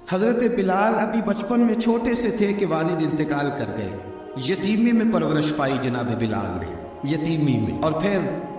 حضرت بلال ابھی بچپن میں چھوٹے سے تھے کہ والد انتقال کر گئے. یتیمی میں پرورش پائی جناب بلال نے، یتیمی میں. اور پھر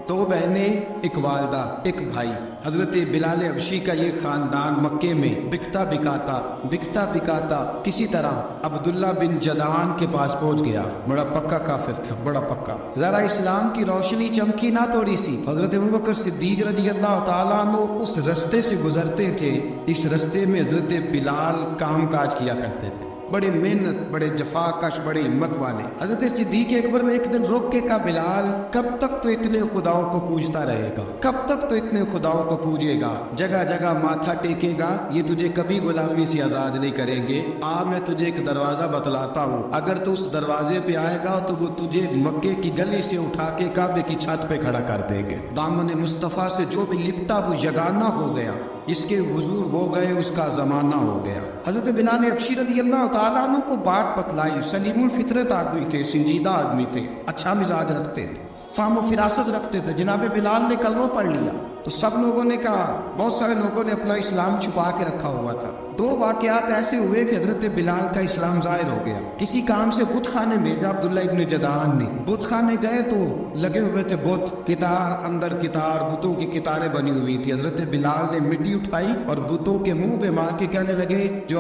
دو بہنیں، ایک والدہ، ایک بھائی. حضرت بلال حبشی کا یہ خاندان مکے میں بکتا بکاتا کسی طرح عبداللہ بن جدعان کے پاس پہنچ گیا. بڑا پکا کافر تھا، بڑا پکا. ذرا اسلام کی روشنی چمکی نہ تھوڑی سی. حضرت ابوبکر صدیق رضی اللہ تعالیٰ عنہ اس رستے سے گزرتے تھے. اس رستے میں حضرت بلال کام کاج کیا کرتے تھے، بڑے محنت، بڑے جفا کش، بڑے ہمت والے. حضرت صدیق اکبر نے ایک دن روک کے کہا بلال کب تک تو اتنے خداؤں کو پوجتا رہے گا، کب تک تو اتنے خداؤں کو پوجے گا، جگہ جگہ ماتھا ٹیکے گا، یہ تجھے کبھی غلامی سے آزاد نہیں کریں گے. میں تجھے ایک دروازہ بتلاتا ہوں، اگر تو اس دروازے پہ آئے گا تو وہ تجھے مکے کی گلی سے اٹھا کے کعبے کی چھت پہ کھڑا کر دیں گے. دامن مصطفیٰ سے جو بھی لپٹا وہ یگانہ ہو گیا، اس کے حضور ہو گئے، اس کا زمانہ ہو گیا. حضرت بلال حبشی رضی اللہ تعالیٰ عنہ کو بات بتلائی. سلیم الفطرت آدمی تھے، سنجیدہ آدمی تھے، اچھا مزاج رکھتے تھے، فہم و فراست رکھتے تھے. جناب بلال نے کلمہ پڑھ لیا تو سب لوگوں نے کہا، بہت سارے لوگوں نے اپنا اسلام چھپا کے رکھا ہوا تھا. دو واقعات ایسے ہوئے کہ حضرت بلال کا اسلام ظاہر ہو گیا. کسی کام سے بت خانے بھیجا عبداللہ ابن جدعان نے. بت خانے گئے تو لگے ہوئے تھے بت، کتار اندر کتار، بتوں کی کتاریں بنی ہوئی تھی. حضرت بلال نے مٹی اٹھائی اور بتوں کے منہ پہ مار کے کہنے لگے جو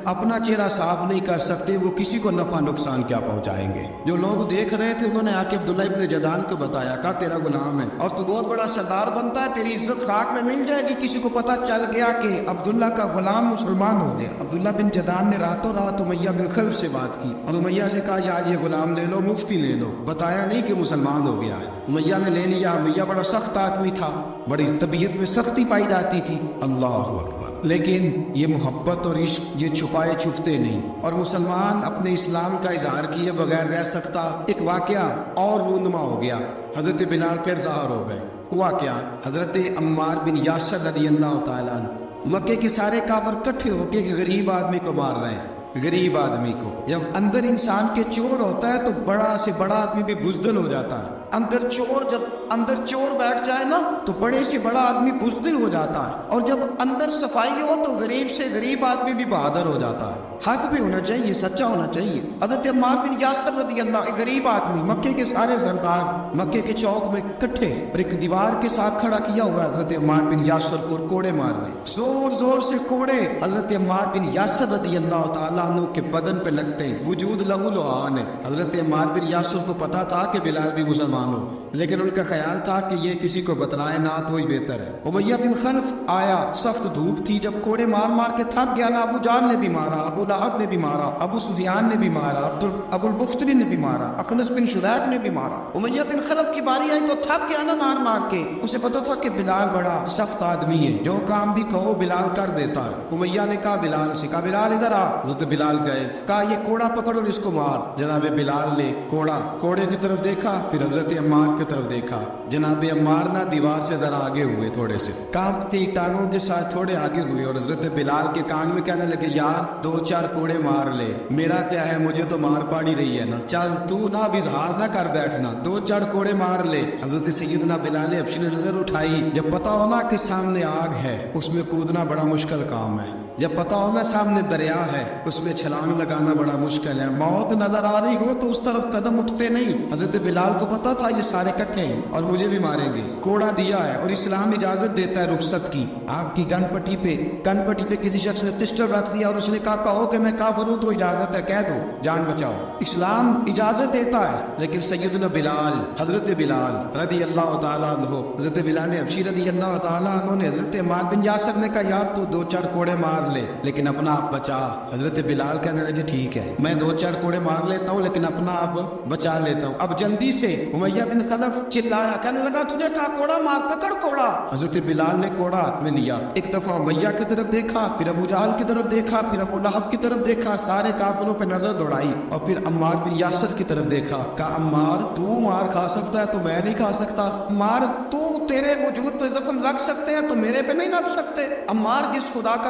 اپنا چہرہ صاف نہیں کر سکتے وہ کسی کو نفع نقصان کیا پہنچائیں گے. جو لوگ دیکھ رہے تھے انہوں نے آ کے عبداللہ ابن جدعان کو بتایا، کہا تیرا غلام ہے اور تو بہت بڑا سردار بنتا ہے، تیری عزت خاک میں مل جائے گی. کسی کو پتہ چل گیا کہ عبداللہ کا غلام مسلمان ہو گیا. عبداللہ بن جدعان نے راتوں رات امیہ بن خلف سے بات کی اور امیہ سے کہا یار یہ غلام لے لو، مفتی لے لو. بتایا نہیں کہ مسلمان ہو گیا ہے. امیہ نے لے لیا. امیہ بڑا سخت آدمی تھا، بڑی طبیعت میں سختی پائی جاتی تھی. اللہ اکبر. لیکن یہ محبت اور عشق یہ چھپائے چھپتے نہیں، اور مسلمان اپنے اسلام کا اظہار کیے بغیر رہ سکتا. ایک واقعہ اور رونما ہو گیا. حضرت بلال پھر ظاہر ہو گئے. ہوا کیا؟ حضرت عمار بن یاسر رضی اللہ تعالیٰ عنہ، مکے کے سارے کافر کٹھے ہو کے غریب آدمی کو مار رہے ہیں. غریب آدمی کو جب اندر انسان کے چور ہوتا ہے تو بڑا سے بڑا آدمی بھی بزدل ہو جاتا ہے. جب اندر چور بیٹھ جائے نا تو بڑے سے بڑا آدمی بزدل ہو جاتا ہے، اور جب اندر صفائی ہو تو غریب سے غریب آدمی بھی بہادر ہو جاتا ہے. حق بھی ہونا چاہیے، سچا ہونا چاہیے. حضرت عمار بن یاسر رضی اللہ، ایک غریب آدمی، مکے کے سارے سردار مکے کے چوک میں اکٹھے اور ایک دیوار کے ساتھ کھڑا کیا ہوا ہے. حضرت عمار بن یاسر کو کوڑے مار رہے، زور زور سے کوڑے حضرت عمار بن یاسر رضی اللہ تعالیٰ عنہ کے بدن پہ لگتے ہیں. وجود لہو لعان ہے. حضرت عمار بن یاسر کو پتا تھا کہ بلال بھی مسلمان ہو، لیکن ان کا خیال تھا کہ یہ کسی کو بتلائے نہ تو ہی بہتر ہے. امیہ بن خلف آیا، سخت دھوپ تھی، جب کوڑے مار مار کے تھک گیا نا، ابو جہل نے بھی مارا، ابو لہب نے بھی مارا، ابو سفیان نے بھی مارا، ابو البختری نے بھی مارا، اخنس بن شریح نے بھی مارا. امیہ بن خلف کی باری آئی تو تھک گیا نا مار مار کے. اسے پتا تھا کہ بلال بڑا سخت آدمی ہے، جو کام بھی کہو بلال کر دیتا ہے. امیہ نے کہا بلال سے، کہا بلال ادھر آ. حضرت بلال گئے، کہا یہ کوڑا پکڑ اور اس کو مار. جناب بلال نے کوڑے کی طرف دیکھا، پھر حضرت عمار کی طرف دیکھا. جناب عمار نہ دیوار سے ذرا آگے ہوئے، تھوڑے سے کانپتی ٹانگوں کے ساتھ تھوڑے آگے ہوئے، اور حضرت بلال کے کان میں کہنے لگے یار 2-4 کوڑے مار لے، میرا کیا ہے، مجھے تو مار پاڑی رہی ہے نا، چل تو نہ بھی اظہار نہ کر بیٹھنا، 2-4 کوڑے مار لے. حضرت سیدنا بلال حبشی نے نظر اٹھائی. جب پتا ہونا کہ سامنے آگ ہے اس میں کودنا بڑا مشکل کام ہے. جب پتا ہونا سامنے دریا ہے اس میں چھلانگ لگانا بڑا مشکل ہے. موت نظر آ رہی ہو تو اس طرف قدم اٹھتے نہیں. حضرت بلال کو پتا تھا یہ سارے کٹھے ہیں اور مجھے بھی ماریں گے. کوڑا دیا ہے اور اسلام اجازت دیتا ہے رخصت کی. آپ کی کن پٹی پہ کسی شخص نے پسٹل رکھ دیا اور اس نے کہا کہو کہ میں کافر ہوں تو اجازت ہے، کہہ دو، جان بچاؤ. اسلام اجازت دیتا ہے. لیکن سیدنا بلال، حضرت بلال رضی اللہ تعالیٰ عنہ، حضرت بلال حبشی رضی اللہ تعالیٰ عنہ نے حضرت عمار بن یاسر نے کہا یار تو 2-4 کوڑے مار لے لیکن اپنا آپ بچا. حضرت بلال کہنے لگے ٹھیک ہے میں 2-4 کوڑے مار لیتا ہوں لیکن اپنا آپ بچا لیتا ہوں. اب جلدی سے امیہ بن خلف چلایا، کہنے لگا تجھے کہا کوڑا مار، پکڑ کوڑا. حضرت بلال نے کوڑا ہاتھ میں لیا، ایک دفعہ امیہ کی طرف دیکھا، پھر ابو جہل کی طرف دیکھا، پھر ابو لہب کی طرف دیکھا، سارے کافروں پہ نظر دوڑائی، اور پھر عمار بن یاسر کی طرف دیکھا. کہا عمار تو مار کھا سکتا ہے تو میں نہیں کھا سکتا. عمار تو تیرے وجود پہ زخم لگ سکتے ہیں تو میرے پہ نہیں لگ سکتے. عمار جس خدا کا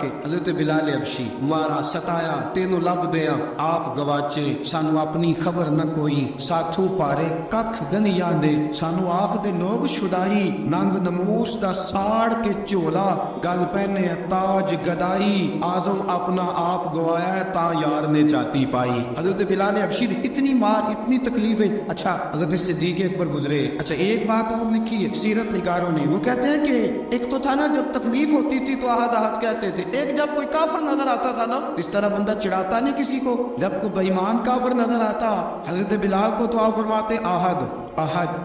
کے حضرت بلال حبشی مارا ستایا تینوں لب دیا آپ گواچے سانو اپنی خبر نہ کوئی ساتھوں پارے ککھ گنیا دے سانو آخ دے لوگ شدائی ننگ نموس دا ساڑ کے چولا گل پہنے تاج گدائی آزم اپنا آپ گوایا تا یار نے چاہتی پائی. حضرت بلال حبشی اتنی مار اتنی تکلیفیں. اچھا حضرت صدیق اکبر گزرے. اچھا ایک بات اور لکھی ہے سیرت نگاروں نے, وہ کہتے ہیں کہ ایک تو تھا نا جب تکلیف ہوتی تھی تو احد احد کہتے تھے, ایک جب کوئی کافر نظر آتا تھا نا اس طرح بندہ چڑھاتا نہیں کسی کو, جب کوئی بے ایمان کافر نظر آتا حضرت بلال کو تو آپ فرماتے احد احد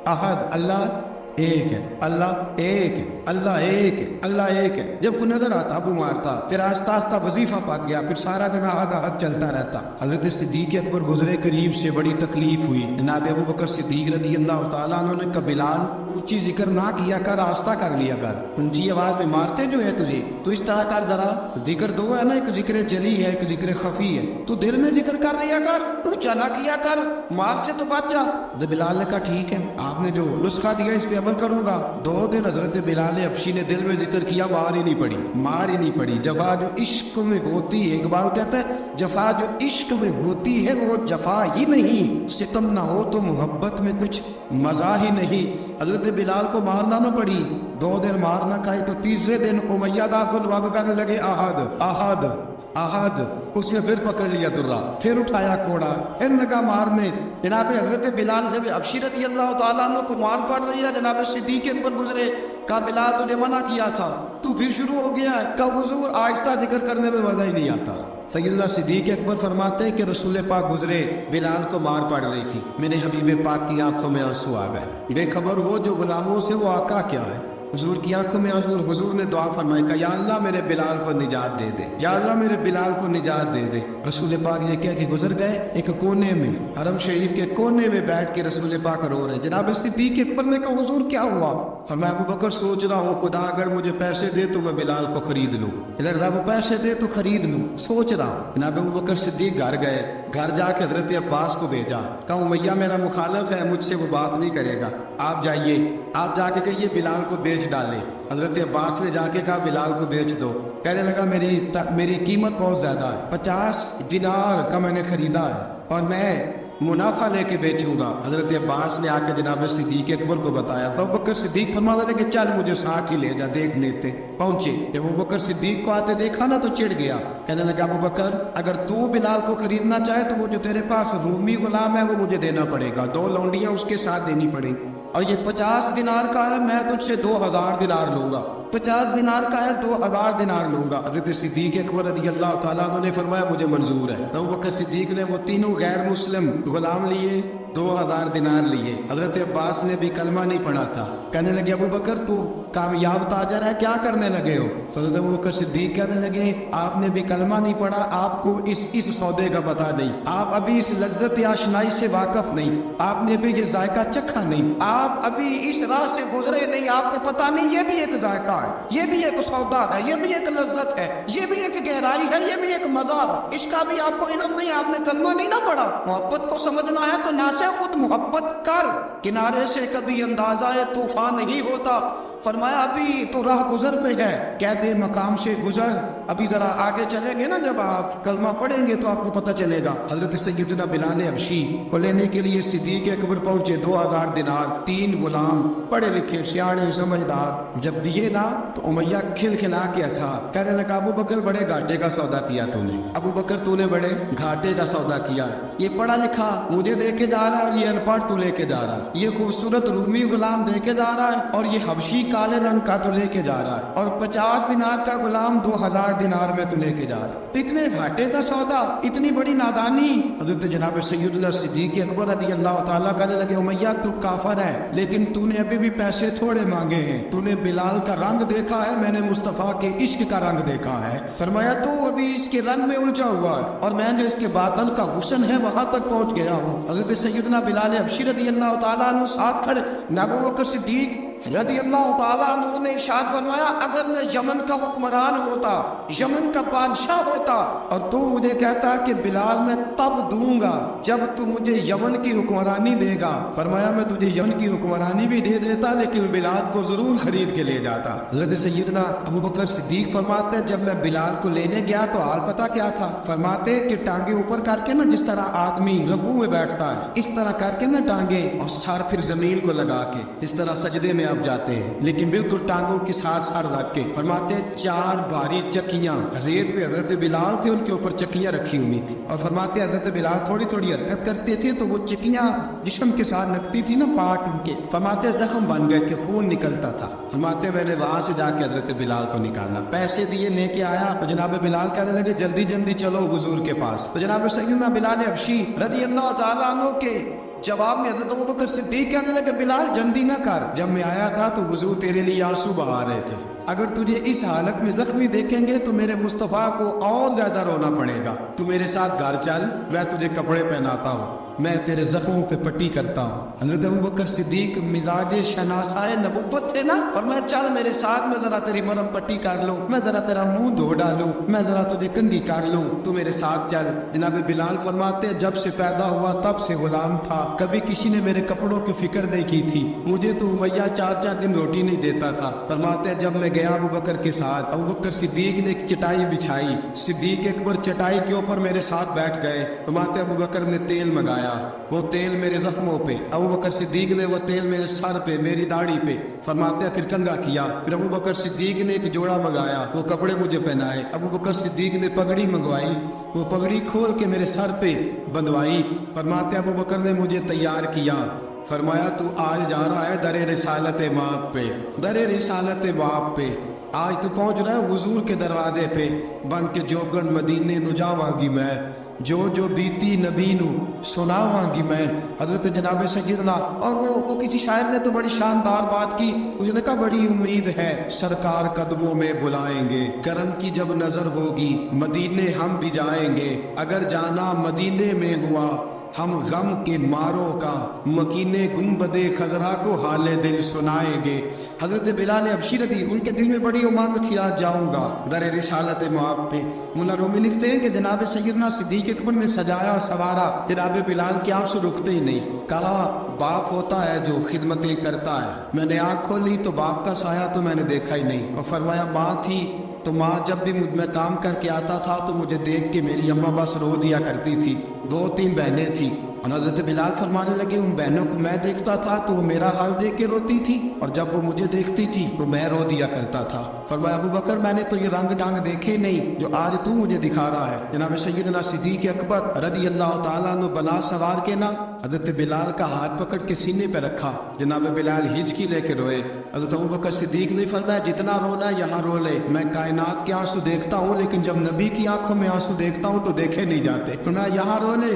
احد, اللہ ایک ہے, اللہ ایک ہے, اللہ ایک ہے, اللہ ایک ہے. جب کوئی نظر آتا ابو مارتا, پھر آہستہ آہستہ وظیفہ پاک گیا, پھر سارا دن احد احد چلتا رہتا. حضرت صدیق اکبر گزرے قریب سے, بڑی تکلیف ہوئی. جناب ابو بکر صدیق رضی اللہ تعالیٰ عنہ نے کہا بلال اونچی ذکر نہ کیا کر, آہستہ کر لیا کر, اونچی آواز میں مارتے جو ہے تجھے تو اس طرح کر, ذرا ذکر دو ہے نا, ایک ذکر جلی ہے ایک ذکر خفی ہے, تو دل میں ذکر کر لیا کر, اونچا نہ کیا کر, مار سے تو بچ جا. بلال نے کہا ٹھیک ہے, آپ نے جو نسخہ دیا اس پہ عمل کروں گا. 2 دن حضرت بلال حبشی نے دل میں ذکر کیا, مار ہی نہیں پڑی, مار ہی نہیں پڑی. جفا جو عشق میں ہوتی ہے, اقبال کہتا ہے جفا جو عشق میں ہوتی ہے وہ جفا ہی نہیں, ستم نہ ہو تو محبت میں کچھ مزہ ہی نہیں. حضرت بلال کو مارنا نہ پڑی, 2 دن مار نہ کھائی تو تیسرے دن امیہ داخل ہوا تو کہنے لگے احد احد احد. اس نے پھر پکڑ لیا درہ, پھر اٹھایا کوڑا, پھر لگا مارنے. جناب حضرت بلال جب حبشی رضی اللہ تعالیٰ عنہ کو مار پڑ رہی ہے, جناب صدیق اکبر گزرے, کہا بلال تجھے منع کیا تھا, تو پھر شروع ہو گیا ہے. کہا حضور آہستہ ذکر کرنے میں مزہ ہی نہیں آتا. سیدنا صدیق اکبر فرماتے ہیں کہ رسول پاک گزرے, بلال کو مار پڑ رہی تھی, میرے حبیب پاک کی آنکھوں میں آنسو آ گئے. بے خبر وہ جو غلاموں سے وہ آقا کیا ہے. حضور کی آنکھوں میں آنسو. حضور نے دعا فرمائی, کہا یا اللہ میرے بلال کو نجات دے دے, یا اللہ میرے بلال کو نجات دے دے. رسول پاک یہ کہہ کے گزر گئے. ایک کونے میں حرم شریف کے کونے میں بیٹھ کے رسول پاک رو رہے. جناب صدیق اکبر نے کہا حضور کیا ہوا؟ فرمایا ابو بکر سوچ رہا ہوں خدا اگر مجھے پیسے دے تو میں بلال کو خرید لوں, اگر رب پیسے دے تو خرید لوں, سوچ رہا ہوں. جناب ابو بکر صدیق گھر گئے, گھر جا کے حضرت عباس کو بھیجا, کہا امیہ میرا مخالف ہے, مجھ سے وہ بات نہیں کرے گا, آپ جائیے, آپ جا کے کہیے بلال کو بیچ ڈالے. حضرت عباس نے جا کے کہا بلال کو بیچ دو. کہنے لگا میری قیمت بہت زیادہ ہے, 50 دینار کا میں نے خریدا ہے اور میں منافع لے کے بیچوں گا. حضرت عباس نے آ کے جناب صدیق اکبر کو بتایا تو ابو بکر صدیق فرمانے لگے چل مجھے ساتھ ہی لے جا, دیکھ لیتے. پہنچے, جب ابو بکر صدیق کو آتے دیکھا نا تو چڑ گیا. کہنے لگا ابو بکر اگر تو بلال کو خریدنا چاہے تو وہ جو تیرے پاس رومی غلام ہے وہ مجھے دینا پڑے گا, 2 لونڈیاں اس کے ساتھ دینی پڑیں گی, اور یہ 50 دینار کا ہے, میں تجھ سے 2000 دینار لوں گا. 50 دینار کا ہے, 2000 دینار لوں گا. حضرت صدیق اکبر رضی اللہ تعالیٰ عنہ نے فرمایا مجھے منظور ہے. تو ابو بکر صدیق نے وہ تینوں غیر مسلم غلام لیے, 2000 دینار لیے. حضرت عباس نے بھی کلمہ نہیں پڑھا تھا. کہنے لگے ابو بکر تو کامیاب تاجر ہے, کیا کرنے لگے ہو؟ تو حضرت ابو بکر صدیق کہنے لگے آپ نے بھی کلمہ نہیں پڑھا, آپ کو اس سودے کا پتہ نہیں, آپ ابھی اس لذت آشنائی سے واقف نہیں, آپ نے بھی یہ ذائقہ چکھا نہیں, آپ ابھی اس راہ سے گزرے نہیں, آپ کو پتہ نہیں یہ بھی ایک ذائقہ ہے, یہ بھی ایک سودا ہے, یہ بھی ایک لذت ہے, یہ بھی ایک گہرائی ہے, یہ بھی ایک مزہ ہے, اس کا بھی آپ کو علم نہیں, آپ نے کلمہ نہیں نہ پڑھا. محبت کو سمجھنا ہے تو نہ سے خود محبت کر, کنارے سے کبھی اندازہ طوفان نہیں ہوتا. فرمایا ابھی تو راہ گزر پہ ہے, قید مقام سے گزر, ابھی ذرا آگے چلیں گے نا, جب آپ کلمہ پڑھیں گے تو آپ کو پتہ چلے گا. حضرت سیدنا بلال حبشی کو لینے کے لیے صدیق اکبر پہنچے, 2000 دینار, 3 غلام پڑھے لکھے سیانے سمجھدار. جب دیے نا تو امیہ کھل کھلا کے ہنسا, کہنے لگا ابو بکر بڑے گھاٹے کا سودا کیا تو نے, ابو بکر تو نے بڑے گھاٹے کا سودا کیا. یہ پڑھا لکھا مجھے دے کے جا رہا ہے اور یہ ان پڑھ تو لے کے جا رہا ہے, یہ خوبصورت رومی غلام دے کے جا رہا ہے اور یہ حبشی کالے رنگ کا تو لے کے جا رہا ہے, اور 50 دینار کا غلام 2000 دینار میں تو لے کے جا رہا ہے. اتنے گھاٹے کا سودا, اتنی بڑی نادانی. حضرت جناب سیدنا صدیق اکبر رضی اللہ تعالیٰ کہنے لگے امیہ تو کافر ہے, لیکن تو نے ابھی بھی پیسے تھوڑے مانگے ہیں, تو نے بلال کا رنگ دیکھا ہے, میں نے مصطفیٰ کے عشق کا رنگ دیکھا ہے. فرمایا تو ابھی اس کے رنگ میں الجھا ہوا ہے, اور میں جو اس کے باطن کا حسن ہے وہاں تک پہنچ گیا ہوں. حضرت سیدنا بلال حبشی رضی اللہ تعالیٰ عنہ ساتھ کھڑے, ابو بکر صدیق رضی اللہ تعالیٰ عنہ نے ارشاد فرمایا اگر میں یمن کا حکمران ہوتا، یمن کا بادشاہ ہوتا اور تو مجھے کہتا کہ بلال میں تب دوں گا جب تو مجھے یمن کی حکمرانی دے گا، فرمایا میں تجھے یمن کی حکمرانی بھی دے دیتا لیکن بلال کو ضرور خرید کے لے جاتا۔ حضرت سیدنا ابو بکر صدیق فرماتے ہیں جب میں بلال کو لینے گیا تو حال پتہ کیا تھا؟ فرماتے کہ ٹانگیں اوپر کر کے نا جس طرح آدمی رکوع میں بیٹھتا ہے اس طرح کر کے نا ٹانگیں اور سر پھر زمین کو لگا کے اس طرح سجدے میں اب جاتے ہیں، لیکن بالکل ٹانگوں کے ساتھ سر رکھ کے۔ فرماتے 4 بھاری چکیاں ریت پہ حضرت بلال تھے، ان کے اوپر چکیاں رکھی ہوئی تھی، اور فرماتے حضرت بلال تھوڑی تھوڑی حرکت کرتے تھے تو وہ چکیاں جسم کے ساتھ لگتی تھی نا پارٹ ان کے، فرماتے زخم بن گئے تھے، خون نکلتا تھا۔ فرماتے میں نے وہاں سے جا کے حضرت بلال کو نکالا، پیسے دیے لے کے آیا تو جناب بلال کہنے لگے جلدی جلدی چلو حضور کے پاس، تو جناب سیدنا بلال حبشی رضی اللہ تعالیٰ عنہ کے جواب میں حضرت ابوبکر صدیق کہنے لگے بلال جلدی نہ کر، جب میں آیا تھا تو حضور تیرے لیے آنسو بہا رہے تھے، اگر تجھے اس حالت میں زخمی دیکھیں گے تو میرے مصطفیٰ کو اور زیادہ رونا پڑے گا، تو میرے ساتھ گھر چل، میں تجھے کپڑے پہناتا ہوں، میں تیرے زخموں پہ پٹی کرتا ہوں۔ حضرت ابوبکر صدیق مزاج شناسائے نبوت تھے نا، اور میں چل میرے ساتھ، میں ذرا تیری مرہم پٹی کر لوں، میں ذرا تیرا منہ دھو ڈالوں، میں ذرا تجھے کنگھی کر لوں، تو میرے ساتھ چل۔ جناب بلال فرماتے جب سے پیدا ہوا تب سے غلام تھا، کبھی کسی نے میرے کپڑوں کی فکر نہیں کی تھی، مجھے تو امیہ 4 دن روٹی نہیں دیتا تھا۔ فرماتے جب میں گیا ابوبکر کے ساتھ، ابوبکر صدیق نے ایک چٹائی بچھائی، صدیق اکبر چٹائی کے اوپر میرے ساتھ بیٹھ گئے، فرماتے ابوبکر نے تیل منگایا، وہ تیل میرے زخموں پہ، ابوبکر صدیق نے وہ تیل میرے سر پہ، میری داڑھی پہ، فرماتے پھر کنگھا کیا، پھر ابوبکر صدیق نے ایک جوڑا منگایا، وہ کپڑے مجھے پہنائے، ابوبکر صدیق نے پگڑی منگوائی، وہ پگڑی کھول کے میرے سر پہ بندھوائی، فرماتے ابوبکر نے مجھے تیار کیا، فرمایا تو آج جا رہا ہے در رسالت ماب پہ، در رسالت ماب پہ، آج تو پہنچ رہا ہے حضور کے دروازے پہ، بن کے جوگن مدینے نو جاواں گی میں، جو جو بیتی نبی نو سناواں گی میں۔ حضرت جناب سیدنا، اور وہ کسی شاعر نے تو بڑی شاندار بات کی، اس نے کہا بڑی امید ہے سرکار قدموں میں بلائیں گے، کرم کی جب نظر ہوگی مدینے ہم بھی جائیں گے، اگر جانا مدینے میں ہوا ہم غم کے ماروں کا، مکینے گنبد خضرا کو حال دل سنائیں گے۔ حضرت بلال حبشی رضی ان کے دل میں بڑی امنگ تھی آج جاؤں گا در رسالت مآب پہ۔ مولا رومی لکھتے ہیں کہ جناب سیدنا صدیق اکبر نے سجایا سوارا، جناب بلال کے آنسو رکتے ہی نہیں، کہا باپ ہوتا ہے جو خدمتیں کرتا ہے، میں نے آنکھ کھولی تو باپ کا سایہ تو میں نے دیکھا ہی نہیں، اور فرمایا ماں تھی تو ماں جب بھی میں کام کر کے آتا تھا تو مجھے دیکھ کے میری اماں بس رو دیا کرتی تھی، 2-3 بہنیں تھیں، اور حضرت بلال فرمانے لگے ان بہنوں کو میں دیکھتا تھا تو وہ میرا حال دیکھ کے روتی تھی، اور جب وہ مجھے دیکھتی تھی تو میں رو دیا کرتا تھا۔ فرمایا ابو بکر میں نے تو یہ رنگ ڈانگ دیکھے نہیں جو آج تو مجھے دکھا رہا ہے۔ جناب سیدنا صدیق اکبر رضی اللہ تعالیٰ عنہ بلا سوار کے نا حضرت بلال کا ہاتھ پکڑ کے سینے پہ رکھا، جناب بلال ہچکی لے کے روئے۔ حضرت ابو بکر صدیق نے فرمایا جتنا رونا ہے یہاں رو لے، میں کائنات کے آنسو دیکھتا ہوں لیکن جب نبی کی آنکھوں میں آنسو دیکھتا ہوں تو دیکھے نہیں جاتے، فرمایا یہاں رو لے،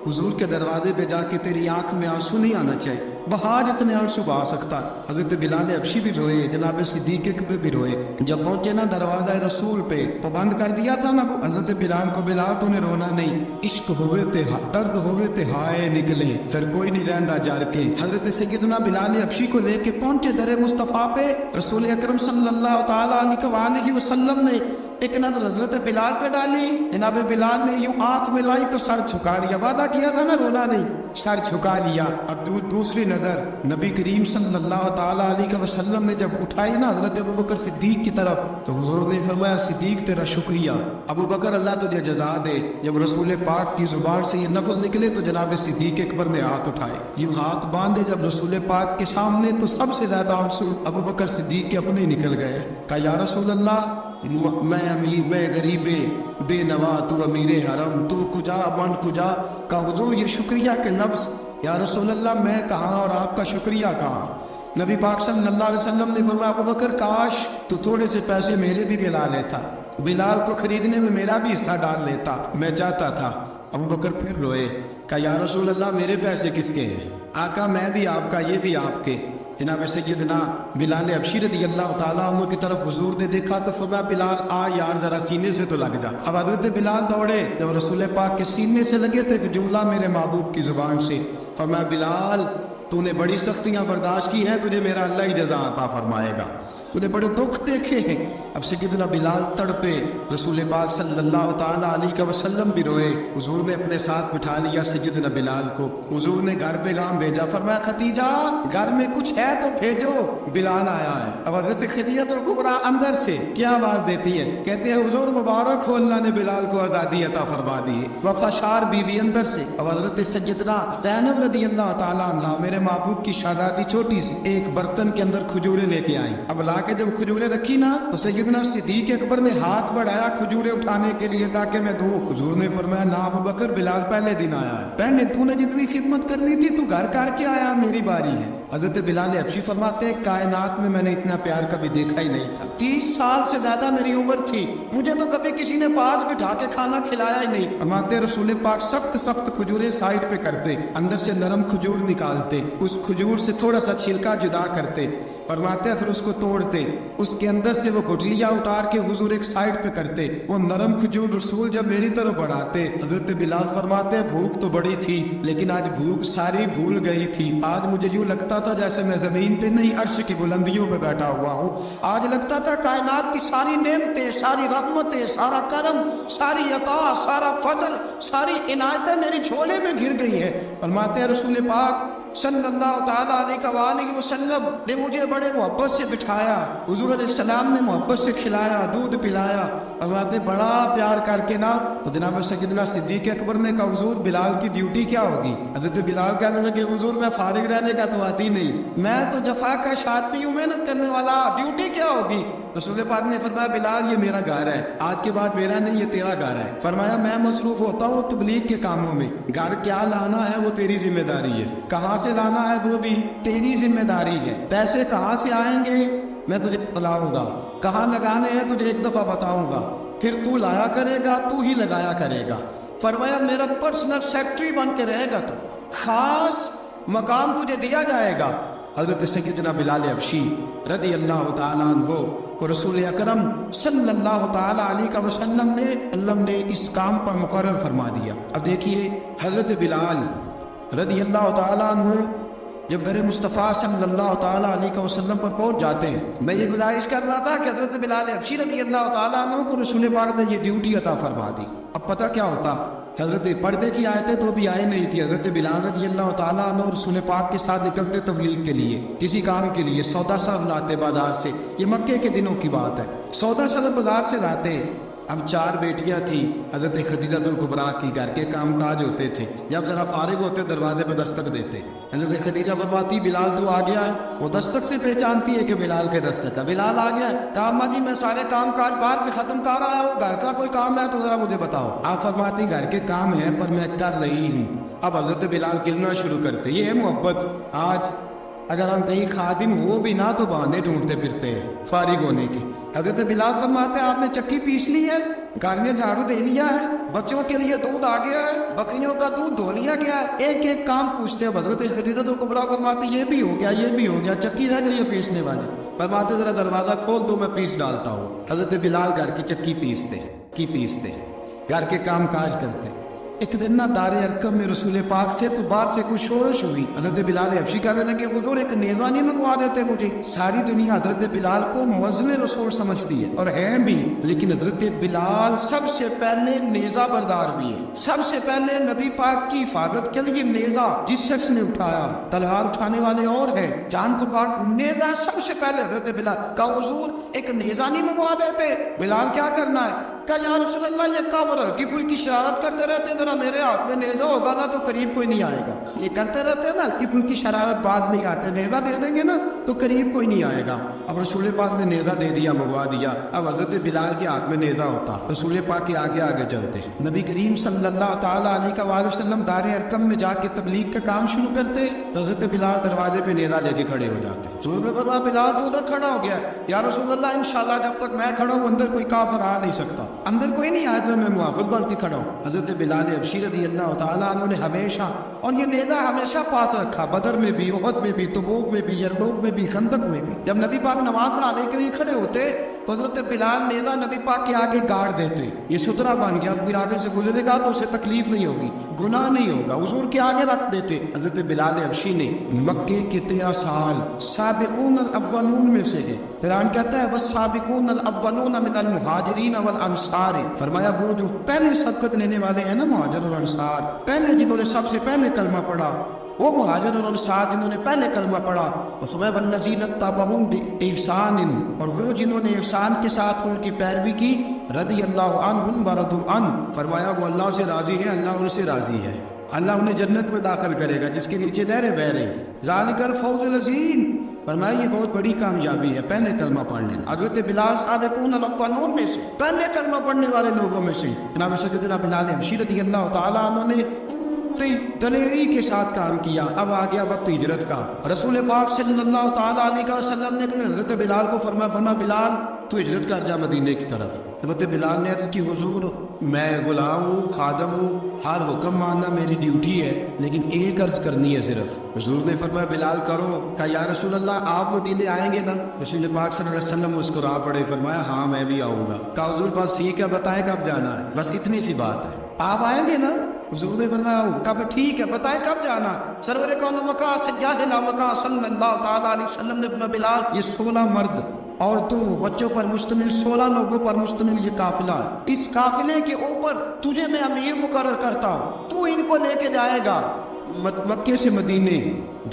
حضور کے دروازے پہ جا کے تیری آنکھ میں آنسو نہیں آنا چاہیے، بہا جتنے آنسو بہا سکتا ہے۔ حضرت بلال حبشی بھی روئے، جناب صدیق اکبر بھی روئے۔ جب پہنچے نا دروازہ رسول پہ تو بند کر دیا تھا نا حضرت بلال کو، بلال تو نے رونا نہیں، عشق ہوئے تے درد ہوئے تے ہائے نکلے، پھر کوئی نہیں رہندا جار کے۔ حضرت سیدنا بلال حبشی کو لے کے پہنچے در مصطفیٰ پہ، رسول اکرم صلی اللہ تعالیٰ علیہ وسلم نے ایک نظر حضرت بلال پہ ڈالی، جناب بلال نے یوں آنکھ ملائی تو سر جھکا لیا، وعدہ کیا تھا نا رونا نہیں، سر جھکا لیا۔ اب دوسری نظر نبی کریم صلی اللہ تعالیٰ علیہ وسلم نے جب اٹھائی نا حضرت ابوبکر صدیق کی طرف تو حضور نے فرمایا صدیق تیرا شکریہ، ابو بکر اللہ تجھے جزا دے۔ جب رسول پاک کی زبان سے یہ لفظ نکلے تو جناب صدیق اکبر نے ہاتھ اٹھائے، یوں ہاتھ باندھے جب رسول پاک کے سامنے تو سب سے زیادہ آنسو ابو بکر صدیق کے اپنے نکل گئے۔ کہا یا رسول اللہ میں امیر، میں غریب بے نوا، تو امیر حرم، تو کجا من کجا۔ کہا حضور یہ شکریہ کے لفظ، یا رسول اللہ میں کہاں اور آپ کا شکریہ کہاں۔ نبی پاک صلی اللہ علیہ وسلم نے فرمایا ابو بکر کاش تو تھوڑے سے پیسے میرے بھی ملا لیتا، بلال کو خریدنے میں میرا بھی حصہ ڈال لیتا، میں چاہتا تھا۔ ابو بکر پھر روئے، کہا یا رسول اللہ میرے پیسے کس کے ہیں؟ آقا میں بھی آپ کا، یہ بھی آپ کے۔ جناب سیدنا بلال حبشی رضی اللہ تعالیٰ عنہ کی طرف حضور نے دیکھا تو فرمایا بلال آ یار ذرا سینے سے تو لگ جا۔ اب حضرت بلال دوڑے، جب رسول پاک کے سینے سے لگے تو ایک جملہ میرے محبوب کی زبان سے، فرمایا بلال تو نے بڑی سختیاں برداشت کی ہیں, تجھے میرا اللہ ہی جزا عطا فرمائے گا. تو نے بڑے دکھ دیکھے ہیں. اب سیدنا بلال تڑپے, رسول پاک صلی اللہ تعالیٰ علیہ وسلم بھی روئے. حضور نے اپنے ساتھ بٹھا لیا سیدنا بلال کو. حضور نے گھر پیغام بھیجا, فرمایا ختیجہ گھر میں کچھ ہے تو بھیجو, بلال آیا ہے. اب حضرت خدیجہ کبریٰ اندر سے کیا آواز دیتی ہے, کہتے ہیں حضور مبارک ہو, اللہ نے بلال کو آزادی عطا فرما دی. وفاشار بیوی اندر سے. اب حضرت سیدنا زینب رضی اللہ تعالیٰ عنہ, میرے محبوب کی شہزادی چھوٹی سی, ایک برتن کے اندر کھجوریں لے کے آئیں. اب لا کے جب کھجوریں رکھی نا تو سیدنا صدیق اکبر نے ہاتھ بڑھایا کھجوریں اٹھانے کے لیے تاکہ میں دوں. حضور نے فرمایا نا ابو بکر, بلال پہلے دن آیا ہے, پہلے تو نے جتنی خدمت کرنی تھی تو گھر کر کے آیا, میری باری ہے. حضرت بلال حبشی فرماتے ہیں کائنات میں نے اتنا پیار کبھی دیکھا ہی نہیں تھا. 30 سال سے زیادہ میری عمر تھی, مجھے تو کبھی کسی نے پاس بٹھا کے کھانا کھلایا ہی نہیں. فرماتے رسول پاک سخت کھجوریں سائڈ پہ کرتے, اندر سے نرم کھجور نکالتے, اس کھجور سے تھوڑا سا چھلکا جدا کرتے. فرماتے ہیں پھر اس کو توڑتے, اس کے اندر سے وہ گٹلیاں اتار کے حضور ایک سائڈ پہ کرتے. وہ نرم کھجور رسول جب میری طرف بڑھاتے, حضرت بلال فرماتے ہیں بھوک تو بڑی تھی لیکن آج بھوک ساری بھول گئی تھی. آج مجھے یوں لگتا تھا جیسے میں زمین پہ نہیں عرش کی بلندیوں پہ بیٹھا ہوا ہوں. آج لگتا تھا کائنات کی ساری نعمتیں, ساری رحمتیں, سارا کرم, ساری عطا, سارا فضل, ساری عنایتیں میری جھولے میں گر گئی ہیں. فرماتے ہیں رسول پاک صلی اللہ تعالیٰ علیہ وآلہ وسلم نے مجھے بڑے محبت سے بٹھایا, حضور علیہ السلام نے محبت سے کھلایا, دودھ پلایا. فرماتے بڑا پیار کر کے نا تو جناب سیدنا صدیق اکبر نے کہا حضور بلال کی ڈیوٹی کیا ہوگی. حضرت بلال کہنے لگے حضور میں فارغ رہنے کا تو آتی نہیں, میں تو جفا کا آدمی ہوں, محنت کرنے والا, ڈیوٹی کیا ہوگی. رسول پاک نے فرمایا بلال یہ میرا گھر ہے, آج کے بعد میرا نہیں یہ تیرا گھر ہے. فرمایا میں مصروف ہوتا ہوں تبلیغ کے کاموں میں, گھر کیا لانا ہے وہ تیری ذمہ داری ہے, کہاں سے لانا ہے وہ بھی تیری ذمہ داری ہے, پیسے کہاں سے آئیں گے میں تجھے بتلاؤں گا, کہاں لگانے ہیں تجھے ایک دفعہ بتاؤں گا, پھر تو لایا کرے گا, تو ہی لگایا کرے گا. فرمایا میرا پرسنل سیکٹری بن کے رہے گا, تو خاص مقام تجھے دیا جائے گا. حضرت سیدنا بلال حبشی رضی اللہ تعالیٰ عنہ کو رسول اکرم صلی اللہ تعالیٰ علیہ وسلم نے اس کام پر مقرر فرما دیا. اب دیکھیے حضرت بلال رضی اللہ تعالیٰ عنہ جب گھر مصطفیٰ صلی اللہ تعالیٰ علیہ وسلم پر پہنچ جاتے ہیں, میں یہ گزارش کر رہا تھا کہ حضرت بلال حبشی رضی اللہ تعالیٰ عنہ کو رسول پاک نے یہ ڈیوٹی عطا فرما دی. اب پتہ کیا ہوتا, حضرت پردے کی آیتیں تو بھی آئی نہیں تھی. حضرت بلال رضی اللہ تعالیٰ عنہ رسول پاک کے ساتھ نکلتے تبلیغ کے لیے, کسی کام کے لیے, سودا سر لاتے بازار سے. یہ مکے کے دنوں کی بات ہے, سودا سر بازار سے لاتے. اب 4 بیٹیاں تھیں حضرت خدیجہ کبریٰ کی, گھر کے کام کاج ہوتے تھے. جب ذرا فارغ ہوتے دروازے پہ دستک دیتے. حضرت خدیجہ فرماتی بلال تو آ گیا ہے, وہ دستک سے پہچانتی ہے کہ بلال کے دستک ہے, بلال آ گیا ہے. کہا اماں جی میں سارے کام کاج باہر پہ ختم کر رہا ہوں, گھر کا کوئی کام ہے تو ذرا مجھے بتاؤ. آپ فرماتی گھر کے کام ہیں پر میں کر رہی ہوں. اب حضرت بلال گلنا شروع کرتے. یہ ہے محبت. آج اگر ہم کہیں خادم ہو بھی نہ تو بہانے ڈھونڈتے پھرتے ہیں فارغ ہونے کے. حضرت بلال فرماتے ہیں آپ نے چکی پیس لی ہے, گھر میں جھاڑو دے لیا ہے, بچوں کے لیے دودھ آ گیا ہے, بکریوں کا دودھ دھو لیا گیا ہے, ایک ایک کام پوچھتے ہیں. حضرت خدیجہ کبریٰ فرماتی یہ بھی ہو گیا, یہ بھی ہو گیا, چکی رہ گئی ہے پیسنے والے. فرماتے ذرا دروازہ کھول دو میں پیس ڈالتا ہوں. حضرت بلال گھر کی چکی پیستے گھر کے کام کاج کرتے. ایک دن نہ دار ارقم میں رسول پاک تھے تو باہر سے کچھ شورش ہوئی. حضرت بلال حبشی کہنے لگے حضور ایک نیزہ نہیں منگوا دیتے مجھے. ساری دنیا حضرت بلال کو مؤذن رسول سمجھتی ہے اور ہیں بھی, لیکن حضرت بلال سب سے پہلے نیزہ بردار بھی ہے. سب سے پہلے نبی پاک کی حفاظت کے لیے نیزہ جس شخص نے اٹھایا, تلوار اٹھانے والے اور ہیں, جان قربان, نیزہ سب سے پہلے حضرت بلال. کہا حضور ایک نیزہ نہیں منگوا دیتے. بلال کیا کرنا ہے؟ کہا یا رسول اللہ یہ کام ہلکی پھلکی شرارت کرتے رہتے ہیں, ذرا میرے ہاتھ میں نیزہ ہوگا نا تو قریب کوئی نہیں آئے گا. یہ کرتے رہتے ہیں نا ہلکی پھلکی شرارت, باز نہیں آتے, نیزہ دے دیں گے نا تو قریب کوئی نہیں آئے گا. اب رسول پاک نے نیزہ دے دیا, منگوا دیا. اب حضرت بلال کے ہاتھ میں نیزہ ہوتا, رسول پاک کے آگے آگے چلتے. نبی کریم صلی اللہ تعالیٰ علیہ وآلہ وسلم دار ارقم میں جا کے تبلیغ کا کام شروع کرتے. تو حضرت بلال دروازے پہ نیزہ لے کے کھڑے ہو جاتے. رسول نے فرمایا بلال تو ادھر کھڑا ہو گیا. یا رسول اللہ انشاءاللہ جب تک میں کھڑا ہوں اندر کوئی کافر آ نہیں سکتا, اندر کوئی نہیں آیا تو میں محافظ بن کے کھڑا ہوں. حضرت بلال حبشی رضی اللہ تعالیٰ عنہ نے ہمیشہ, اور یہ نیزہ ہمیشہ پاس رکھا, بدر میں بھی, احد میں بھی, تبوک میں بھی, یرموک میں بھی, خندق میں بھی. جب نبی پاک نماز پڑھانے کے لیے کھڑے ہوتے تو حضرت بلال نیزہ نبی پاک کے آگے گاڑ دیتے، یہ سترا بن گیا، کوئی آگے سے گزرے گا تو اسے تکلیف نہیں ہوگی، گناہ نہیں ہوگا، حضور کے آگے رکھ دیتے۔ حضرت بلال حبشی نے مکے کے 13 سال سابقون الاولون میں سے ہے۔ قرآن کہتا ہے والسابقون الاولون من المہاجرین والانصار، فرمایا وہ جو پہلے سبقت لینے والے ہیں نا مہاجر اور انصار، پہلے جنہوں نے سب سے پہلے کلمہ پڑھا وہ مہاجر اور انصار جنہوں نے پہلے کلمہ پڑھا، والذین اتبعوہم بإحسان، اور وہ جنہوں نے احسان کے ساتھ ان کی پیروی کی، رضی اللہ عنہم ورضوا عنہ، فرمایا وہ اللہ سے راضی ہے، اللہ ان سے راضی ہے، اللہ انہیں جنت میں داخل کرے گا جس کے نیچے نہریں بہہ رہی ہیں، ذالک الفوز العظیم، فرمایا یہ بہت بڑی کامیابی ہے پہلے کلمہ پڑھنے۔ حضرت بلال سابقون الاولون میں سے، پہلے کلمہ پڑھنے والے لوگوں میں سے، جناب سیدنا بلال حبشی رضی اللہ تعالیٰ عنہ نے پوری دلیری کے ساتھ کام کیا۔ اب آ گیا وقت ہجرت کا، رسول پاک صلی اللہ تعالیٰ علیہ وسلم نے حضرت بلال کو فرمایا بلال تو ہجرت کر جا مدینے کی طرف۔ حضرت بلال نے عرض کی حضور میں غلام ہوں، خادم ہوں، ہر حکم ماننا میری ڈیوٹی ہے، لیکن ایک عرض کرنی ہے صرف۔ حضور نے فرمایا بلال کرو۔ کہا یا رسول اللہ آپ مدینے آئیں گے نا؟ رسول پاک صلی اللہ علیہ وسلم مسکرا پڑے، فرمایا ہاں میں بھی آؤں گا۔ کہا حضور بس ٹھیک ہے بتائیں کب جانا ہے، بس اتنی سی بات ہے، آپ آئیں گے نا؟ حضور نے فرمایا کہا ٹھیک ہے بتائیں کب جانا۔ سرور کون مکہ سیاہ مکہ صلی اللہ تعالیٰ علیہ وسلم نے فرمایا بلال یہ 16 مرد عورتوں بچوں پر مشتمل 16 لوگوں پر مشتمل یہ قافلہ ہے، اس قافلے کے اوپر تجھے میں امیر مقرر کرتا ہوں، تو ان کو لے کے جائے گا مکے سے مدینے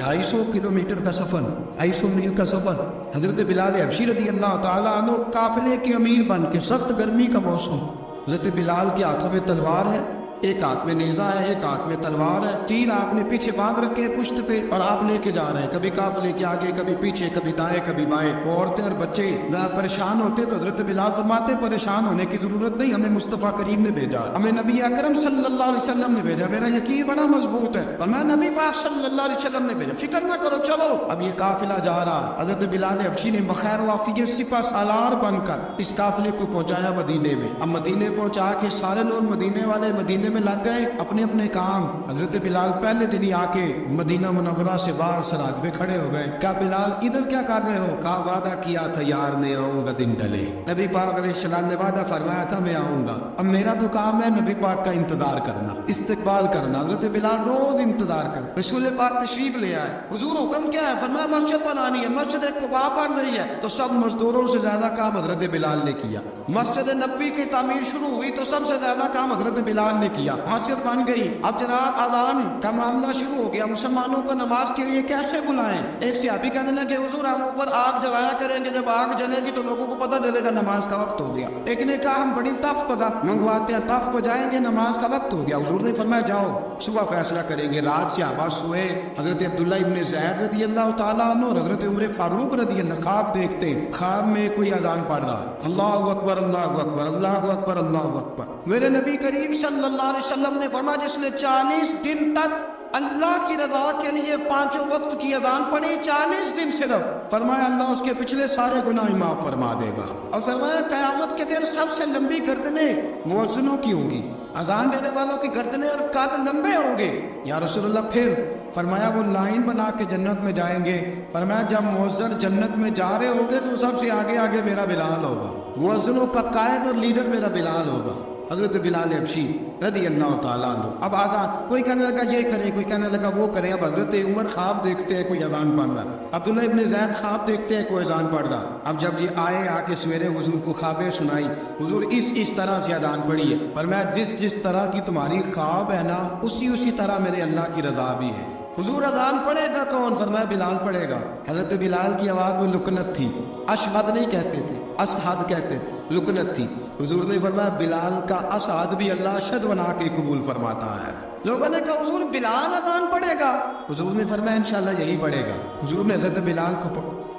250 کلومیٹر کا سفر، 250 میل کا سفر۔ حضرت بلال حبشی رضی اللہ تعالیٰ عنہ قافلے کے امیر بن کے، سخت گرمی کا موسم، حضرت بلال کے ہاتھوں میں تلوار ہے، ایک ہاتھ میں نیزہ ہے، ایک ہاتھ میں تلوار ہے، تیر آپ نے پیچھے باندھ رکھے ہیں پشت پہ، اور آپ لے کے جا رہے ہیں، کبھی قافلے کے آگے کبھی پیچھے، کبھی دائیں کبھی بائیں۔ وہ عورتیں اور بچے ذرا پریشان ہوتے تو حضرت بلال فرماتے پریشان ہونے کی ضرورت نہیں، ہمیں مصطفیٰ کریم نے بھیجا، ہمیں نبی اکرم صلی اللہ علیہ وسلم نے بھیجا، میرا یقین بڑا مضبوط ہے، اور میں نبی پاک صلی اللہ علیہ وسلم نے بھیجا، فکر نہ کرو چلو۔ اب یہ قافلہ جا رہا، حضرت بلال حبشی نے بخیر و عافیت سپہ سالار بن کر اس قافلے کو پہنچایا مدینے میں۔ اب مدینے پہنچا کے سارے لوگ مدینے والے مدینے میں لگ گئے اپنے اپنے کام۔ حضرت بلال پہلے دن ہی آ کے مدینہ منورہ سے باہر سرحد پہ کھڑے ہو گئے۔ کہا بلال ادھر کیا کر رہے ہو؟ کہا وعدہ کیا تھا یار نے آؤں گا دن ڈلے، نبی پاک علیہ السلام نے وعدہ فرمایا تھا میں آؤں گا، اب میرا تو کام ہے نبی پاک کا انتظار کرنا، استقبال کرنا۔ حضرت بلال روز انتظار کر، رسول پاک تشریف لے آئے، حضور حکم کیا ہے؟ فرمایا مسجد بنانی ہے، مسجد قباء بن رہی ہے، تو سب مزدوروں سے زیادہ کام حضرت بلال نے کیا۔ مسجد نبوی کی تعمیر شروع ہوئی تو سب سے زیادہ کام حضرت بلال نے کیا، مسجد بن گئی۔ اب جناب اذان کا معاملہ شروع ہو گیا، مسلمانوں کو نماز کے لیے کیسے بلائیں؟ ایک صحابی کہنے لگے حضور ہم اوپر آگ جلایا کریں گے، جب آگ جلے گی تو لوگوں کو پتہ چلے گا نماز کا وقت ہو گیا۔ ایک نے کہا ہم بڑی تف منگواتے ہیں، تف بجائیں گے، نماز کا وقت ہو گیا۔ حضور نے فرمایا جاؤ صبح فیصلہ کریں گے۔ رات سے صحابہ سوئے، حضرت عبداللہ ابن زید رضی اللہ تعالیٰ عنہ اور حضرت عمر فاروق رضی اللہ خواب دیکھتے، خواب میں کوئی اذان پڑھ رہا، اللہ اکبر اللہ اکبر اللہ اکبر اللہ اکبر۔ میرے نبی کریم صلی اللہ علیہ وسلم نے فرمایا جس نے 40 دن تک اللہ کی رضا کے لیے 5 وقت کی اذان پڑھی، 40 دن صرف، فرمایا اللہ اس کے پچھلے سارے گناہ معاف فرما دے گا۔ اور فرمایا قیامت کے دن سب سے لمبی گردنیں مؤذنوں کی ہوں گی، اذان دینے والوں کی گردنیں اور قد لمبے ہوں گے۔ یا رسول اللہ پھر؟ فرمایا وہ لائن بنا کے جنت میں جائیں گے، فرمایا جب مؤذن جنت میں جا رہے ہوں گے تو سب سے آگے آگے میرا بلال ہوگا، مؤذنوں کا قائد اور لیڈر میرا بلال ہوگا، حضرت بلال حبشی رضی اللہ تعالیٰ عنہ۔ اب آزان کوئی کہنے لگا یہ کریں، کوئی کہنے لگا وہ کریں۔ اب حضرت عمر خواب دیکھتے ہیں کوئی اذان پڑھ رہا، عبداللہ ابن زید خواب دیکھتے ہیں کوئی اذان پڑھ رہا۔ اب جب یہ آئے آ کے سویرے حضور کو خوابیں سنائی، حضور اس طرح سے اذان پڑھی ہے، فرمایا جس طرح کی تمہاری خواب ہے نا اسی طرح میرے اللہ کی رضا بھی ہے۔ حضور اذان پڑھے گا کون؟ فرمایا بلال پڑھے گا۔ حضرت بلال کی آواز میں لکنت تھی، اشہد نہیں کہتے تھے، اسہد کہتے تھے، لکنت تھی۔ حضور نے فرمایا بلال کا اسہد بھی اللہ اشہد بنا کے قبول فرماتا ہے۔ لوگوں نے کہا حضور بلال اذان پڑھے گا؟ حضور نے فرمایا انشاءاللہ یہی پڑھے گا۔ حضور نے حضرت بلال کو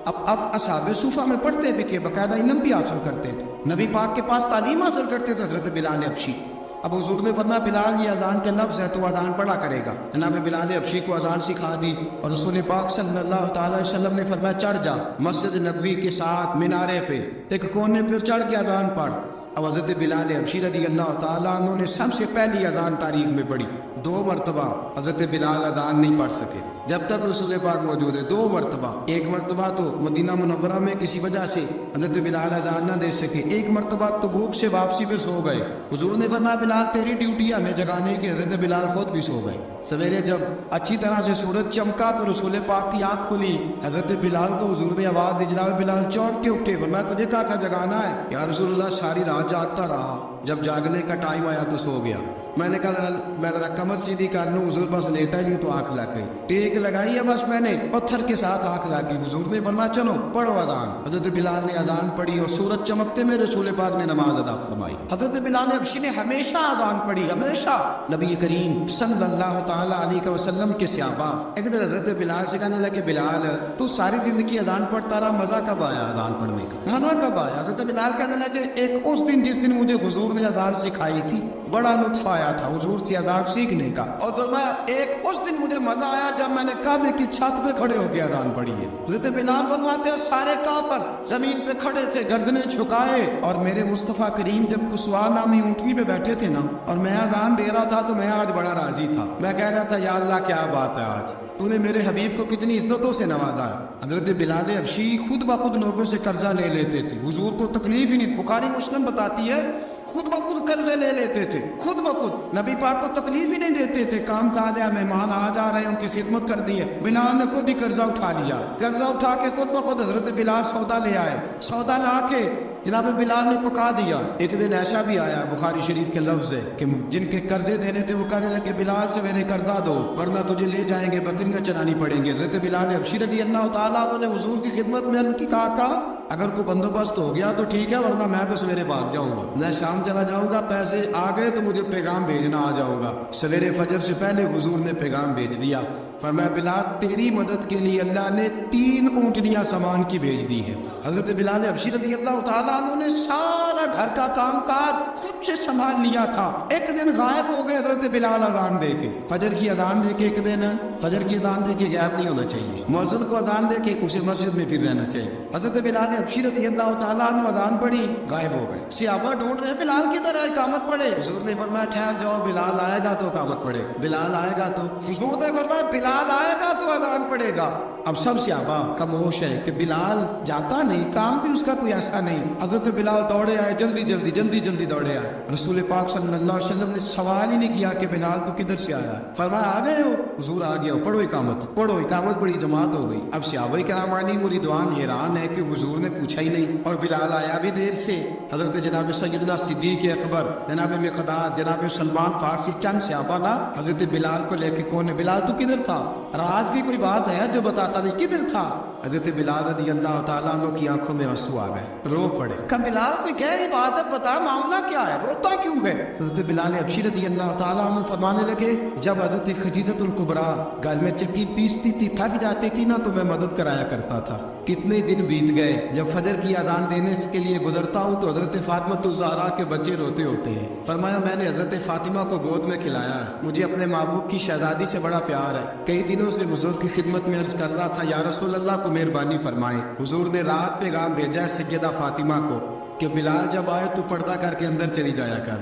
اب اصحاب صوفہ میں پڑھتے بھی تھے، باقاعدہ علم بھی حاصل کرتے تھے، نبی پاک کے پاس تعلیم حاصل کرتے تھے حضرت بلال حبشی۔ اب حضور نے فرمایا بلال یہ اذان کے لفظ ہے تو اذان پڑھا کرے گا۔ جناب بلال حبشی کو اذان سکھا دی اور رسول پاک صلی اللہ تعالی علیہ وسلم نے فرمایا چڑھ جا مسجد نبوی کے ساتھ مینارے پہ ایک کونے پہ چڑھ کے اذان پڑھ۔ اب حضرت بلال حبشی رضی اللہ تعالیٰ عنہ نے سب سے پہلی اذان تاریخ میں پڑھی. 2 مرتبہ حضرت بلال اذان نہیں پڑھ سکے جب تک رسول پاک موجود ہے. 2 مرتبہ. ایک مرتبہ تو مدینہ منورہ میں کسی وجہ سے حضرت بلال اذان نہ دے سکے. ایک مرتبہ تبوک سے واپسی پہ سو گئے. حضور نے فرمایا بلال تیری ڈیوٹی ہے ہمیں جگانے کی. حضرت بلال خود بھی سو گئے. سویرے جب اچھی طرح سے سورج چمکا تو رسول پاک کی آنکھ کھلی. حضرت بلال کو حضور نے آواز دی. جناب بلال چونک کے اٹھے. فرمایا تجھے کہا تھا جگانا ہے. یا رسول اللہ ساری رات جاگتا رہا. جب جاگنے کا ٹائم آیا تو سو گیا. میں نے کہا میں ذرا کمر سیدھی کر لوں. حضور بس لیٹا ہی تو آنکھ لگ گئی. ٹیک لگائی ہے بس میں نے پتھر کے ساتھ آنکھ لگ گئی. حضور نے فرمایا چلو پڑھو اذان. حضرت بلال نے اذان پڑھی اور سورج چمکتے میں رسول پاک نے نماز ادا فرمائی. حضرت بلال حبشی نے ہمیشہ اذان پڑھی. ہمیشہ. نبی کریم صلی اللہ تعالی علیہ وسلم کے صحابہ ایک دن حضرت بلال سے کہنے لگے بلال تو ساری زندگی اذان پڑھتا رہا, مزہ کب آیا اذان پڑھنے کا؟ مزہ کب آیا؟ حضرت بلال کہنے لگے ایک اس دن جس دن مجھے حضور نے اذان سکھائی تھی بڑا لطف آیا تھا حضور سے اذان سیکھنے کا. اور فرمایا ایک اس دن مجھے مزہ آیا جب میں نے کعبے کی چھت پہ کھڑے ہو کے اذان پڑھی ہے. حضرت بلال فرماتے ہیں سارے کافر زمین پہ کھڑے تھے گردنیں جھکائے اور میرے مصطفیٰ کریم جب کسوا نامی اونٹنی پہ بیٹھے تھے نا اور میں اذان دے رہا تھا تو میں آج بڑا راضی تھا. میں کہہ رہا تھا یا اللہ کیا بات ہے آج تو نے میرے حبیب کو کتنی عزتوں سے نوازا ہے. حضرت بلال حبشی خود بخود لوگوں سے قرضہ لے لیتے تھے. حضور کو تکلیف ہی نہیں. بخاری مسلم بتاتی ہے خود بخود قرضے لے لیتے تھے. خود بخود نبی پاک کو تکلیف ہی نہیں دیتے تھے. کام کہا جائے مہمان آ جا رہے ہیں ان کی خدمت کر دی ہے. بلال نے خود ہی قرضہ اٹھا لیا. قرضہ اٹھا کے خود بخود حضرت بلال سودا لے آئے. سودا لا کے جناب بلال نے پکا دیا. ایک دن ایسا بھی آیا بخاری شریف کے لفظ ہے کہ جن کے قرضے دینے تھے وہ کہنے لگے بلال سے میرے قرضہ دو ورنہ تجھے لے جائیں گے بکریاں چلانی پڑیں گے. حضرت بلال حبشی رضی اللہ تعالیٰ عنہ نے حضور کی خدمت میں عرض کی کہا اگر کوئی بندوبست ہو گیا تو ٹھیک ہے ورنہ میں تو سویرے بھاگ جاؤں گا. میں شام چلا جاؤں گا. پیسے آ گئے تو مجھے پیغام بھیجنا آ جاؤں گا. سویرے فجر سے پہلے حضور نے پیغام بھیج دیا. فرمایا بلال تیری مدد کے لیے اللہ نے 3 اونٹنیاں سامان کی بھیج دی ہیں. حضرت بلال حبشی رضی اللہ تعالیٰ عنہ نے سارا گھر کا کام کاج خود سے سنبھال لیا تھا. ایک دن غائب ہو گئے حضرت بلال اذان دے کے. فجر کی اذان دے کے ایک دن فجر کی اذان دے کے غائب نہیں ہونا چاہیے. مؤذن کو اذان دے کے اسے مسجد میں پھر رہنا چاہیے. حضرت بلال حبشی رضی اللہ تعالیٰ عنہ اذان پڑھی غائب ہو گئے. صحابہ ڈھونڈ رہے بلال کی طرح اقامت پڑھے. حضور نے فرمایا ٹھہر جاؤ بلال آئے گا تو اقامت پڑھے. بلال آئے گا تو حضور نے فرمایا بلال آئے گا تو اذان پڑھے گا. اب سب صحابہ خاموش ہے کہ بلال جاتا نہیں, کام بھی اس کا کوئی ایسا نہیں. حضرت بلال دوڑے آئے جلدی دوڑے آئے. رسول پاک صلی اللہ علیہ وسلم نے سوال ہی نہیں کیا کہ بلال تو کدھر سے آیا. فرمایا آ گئے ہو؟ حضور آ گیا ہو. پڑھو اقامت بڑی جماعت ہو گئی. اب صحابہ کرام علی مریدوان حیران ہے کہ حضور نے پوچھا ہی نہیں اور بلال آیا بھی دیر سے. حضرت جناب سیدنا صدیق اکبر, جناب مقداد, جناب سلمان فارسی چند صحابہ نا حضرت بلال کو لے کے کون ہے بلال تو کدھر تھا؟ راز کی کوئی بات ہے جو بتاتا نہیں کدھر تھا. حضرت بلال رضی اللہ تعالیٰ عنہ کی آنکھوں میں آنسو آ گئے, رو پڑے. کہ بلال کوئی گہری بات ہے بتا معاملہ کیا ہے, روتا کیوں ہے؟ حضرت بلال حبشی رضی اللہ تعالیٰ عنہ فرمانے لگے جب حضرت خدیجۃ الکبریٰ گل میں چکی پیستی تھی تھک جاتی تھی نا تو میں مدد کرایا کرتا تھا. کتنے دن بیت گئے. جب فجر کی اذان دینے کے لیے گزرتا ہوں تو حضرت فاطمہ الزہرا کے بچے روتے ہوتے ہیں. فرمایا میں نے حضرت فاطمہ کو گود میں کھلایا. مجھے اپنے محبوب کی شہزادی سے بڑا پیار ہے. کئی دنوں سے حضور کی خدمت میں عرض کر رہا تھا یا رسول اللہ کو مہربانی فرمائیں. حضور نے رات پیغام بھیجا ہے سیدہ فاطمہ کو کہ بلال جب آئے تو پردہ کر کے اندر چلی جایا کر.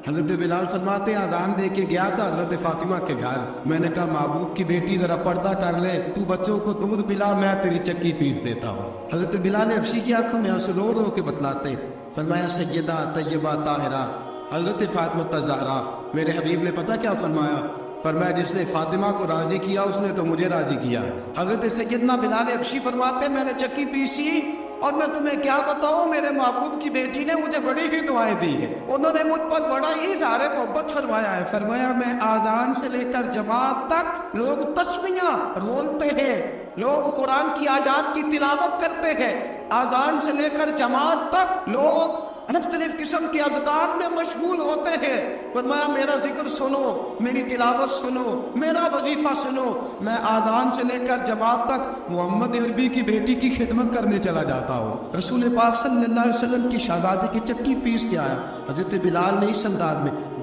حضرت بلال فرماتے ہیں اذان دے کے گیا تھا حضرت فاطمہ کے گھر. میں نے کہا محبوب کی بیٹی ذرا پردہ کر لے, تو بچوں کو دودھ پلا, میں تیری چکی پیس دیتا ہوں. حضرت بلال حبشی کی آنکھوں میں آنسو رو رو کے بتلاتے. فرمایا سیدہ طیبہ طاہرہ حضرت فاطمہ الزہرا. میرے حبیب نے پتہ کیا فرمایا؟ فرمایا جس نے فاطمہ کو راضی کیا اس نے تو مجھے راضی کیا. حضرت سیدنا بلال حبشی فرماتے میں نے چکی پیسی اور میں تمہیں کیا بتاؤں میرے محبوب کی بیٹی نے مجھے بڑی ہی دعائیں دی ہیں. انہوں نے مجھ پر بڑا ہی اظہار محبت فرمایا ہے. فرمایا میں آذان سے لے کر جماعت تک لوگ تسبیحاں رولتے ہیں, لوگ قرآن کی آیات کی تلاوت کرتے ہیں. آذان سے لے کر جماعت تک لوگ مختلف قسم کے اذکار میں مشغول ہوتے ہیں. فرمایا میرا ذکر سنو, میری تلاوت سنو, میرا وظیفہ سنو. میں آذان سے لے کر جماعت تک محمد عربی کی بیٹی کی خدمت کرنے چلا جاتا ہوں. رسول پاک صلی اللہ علیہ وسلم کی شہزادی کی چکی پیس کے آیا. حضرت بلال نے اس انداز میں